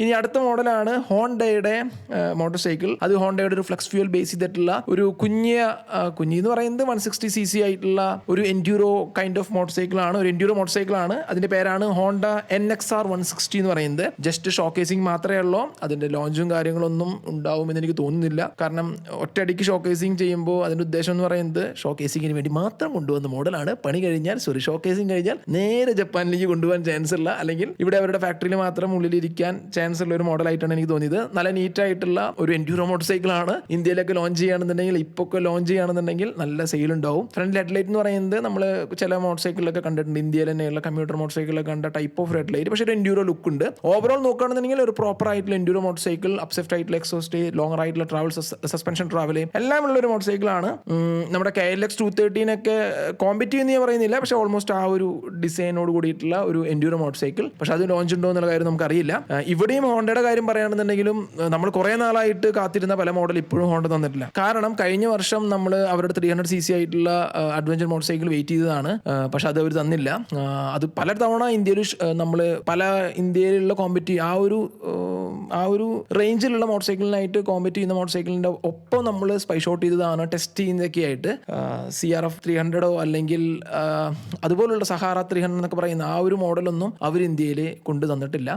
ഇനി അടുത്ത മോഡലാണ് ഹോണ്ടയുടെ മോട്ടോർ സൈക്കിൾ. അത് ഹോണ്ടയുടെ ഒരു ഫ്ലെക്സ് ഫ്യൂൽ ബേസ് ചെയ്തിട്ടുള്ള ഒരു കുഞ്ഞ് എന്ന് പറയുന്നത് 160cc ആയിട്ടുള്ള ഒരു Enduro kind of motor cycle ആണ്. ഒരു എൻഡ്യൂറോ മോട്ടോർ സൈക്കിൾ ആണ്. അതിന്റെ പേരാണ് ഹോണ്ട NXR 160 എന്ന് പറയുന്നത്. ജസ്റ്റ് ഷോക്കേസിംഗ് മാത്രമേ ഉള്ളൂ. അതിന്റെ ലോഞ്ചും കാര്യങ്ങളൊന്നും ഉണ്ടാവുമെന്ന് എനിക്ക് തോന്നുന്നില്ല. കാരണം ഒറ്റയടിക്ക് ഷോക്കേസിംഗ് ചെയ്യുമ്പോൾ അതിന്റെ ഉദ്ദേശം എന്ന് പറയുന്നത് ഷോക്കേസിംഗിന് വേണ്ടി മാത്രം കൊണ്ടുവന്ന മോഡലാണ്. ഷോക്കേസിംഗ് കഴിഞ്ഞാൽ നേരെ ജപ്പാനിലേക്ക് കൊണ്ടുപോകാൻ ചാൻസ് ഉള്ള, അല്ലെങ്കിൽ ഇവിടെ അവരുടെ ഫാക്ടറിയിൽ മാത്രം ഉള്ളിലിരിക്കാൻ ചാൻസ് ഉള്ള ഒരു മോഡലായിട്ടാണ് എനിക്ക് തോന്നിയത്. നല്ല നീറ്റായിട്ടുള്ള ഒരു എൻഡ്യൂറോ മോട്ടോർ സൈക്കിൾ ആണ്. ഇന്ത്യയിലൊക്കെ ലോഞ്ച് ചെയ്യുകയാണെന്നുണ്ടെങ്കിൽ, ഇപ്പോൾ ലോഞ്ച് ചെയ്യുകയാണെന്നുണ്ടെങ്കിൽ നല്ല സെയിൽ ഉണ്ടാവും. ഫ്രണ്ട് ഹെഡ്ലൈറ്റ് എന്ന് പറയുന്നത് നമ്മൾ ചില മോട്ടോർ സൈക്കിളിലൊക്കെ കണ്ടിട്ടുണ്ട്. ഇന്ത്യയിൽ തന്നെയുള്ള കമ്പ്യൂട്ടർ മോട്ടോർ സൈക്കിളൊക്കെ കണ്ട ടൈപ്പ് ഓഫ് ഹെഡ് ലൈറ്റ്, പക്ഷേ ഒരു എൻഡ്യൂറോ ലുക്ക് ഉണ്ട്. ഓവറോൾ നോക്കുകയാണെന്നുണ്ടെങ്കിൽ ഒരു പ്രോപ്പർ ആയിട്ടുള്ള എൻഡ്യൂറോ മോട്ടോർ സൈക്കിൾ, അപ്സെഫ്റ്റ് ആയിട്ടുള്ള എക്സോസ്റ്റ്, ലോങ്ങർ ആയിട്ടുള്ള ട്രാവൽ, സസ്പെൻഷൻ ട്രാവൽ എല്ലാം ഉള്ള ഒരു മോട്ടോർ സൈക്കിളാണ്. നമ്മുടെ KLX 230 കോമ്പറ്റ് ചെയ്യുന്ന ഞാൻ പറയുന്നില്ല, പക്ഷേ ഓൾമോസ്റ്റ് ആ ഒരു ഡിസൈനോട് കൂടിയിട്ടുള്ള ഒരു എൻഡ്യൂറോ മോട്ടോർ സൈക്കിൾ. പക്ഷെ അത് ലോഞ്ച് ഉണ്ടോ എന്നുള്ള കാര്യം നമുക്കറിയില്ല. ഇവിടെയും ഹോണ്ടയുടെ കാര്യം പറയുകയാണെന്നുണ്ടെങ്കിലും നമ്മൾ കുറേ നാളായിട്ട് കാത്തിരുന്ന പല മോഡൽ ഇപ്പോഴും ഹോണ്ട തന്നിട്ടില്ല. കാരണം കഴിഞ്ഞ വർഷം നമ്മൾ അവരുടെ 300cc ആയിട്ടുള്ള അഡ്വഞ്ചർ മോട്ടോർ സൈക്കിൾ വെയിറ്റ് ചെയ്തതാണ്, പക്ഷെ അത് അവർ തന്നില്ല. അത് പല തവണ ഇന്ത്യയിൽ നമ്മൾ ഇന്ത്യയിലുള്ള ആ ഒരു റേഞ്ചിലുള്ള മോട്ടോർ സൈക്കിളിനായിട്ട് കോമ്പറ്റ് ചെയ്യുന്ന മോട്ടോർ സൈക്കിളിന്റെ ഒപ്പം നമ്മൾ സ്പൈ ഷോട്ട് ചെയ്തതാണ്, ടെസ്റ്റ് ചെയ്യുന്നതൊക്കെ ആയിട്ട്. CRF 300 അല്ലെങ്കിൽ അതുപോലുള്ള സഹാറ 300 എന്നൊക്കെ പറയുന്ന ആ ഒരു മോഡലൊന്നും അവർ ഇന്ത്യയിൽ കൊണ്ടു തന്നിട്ടില്ല.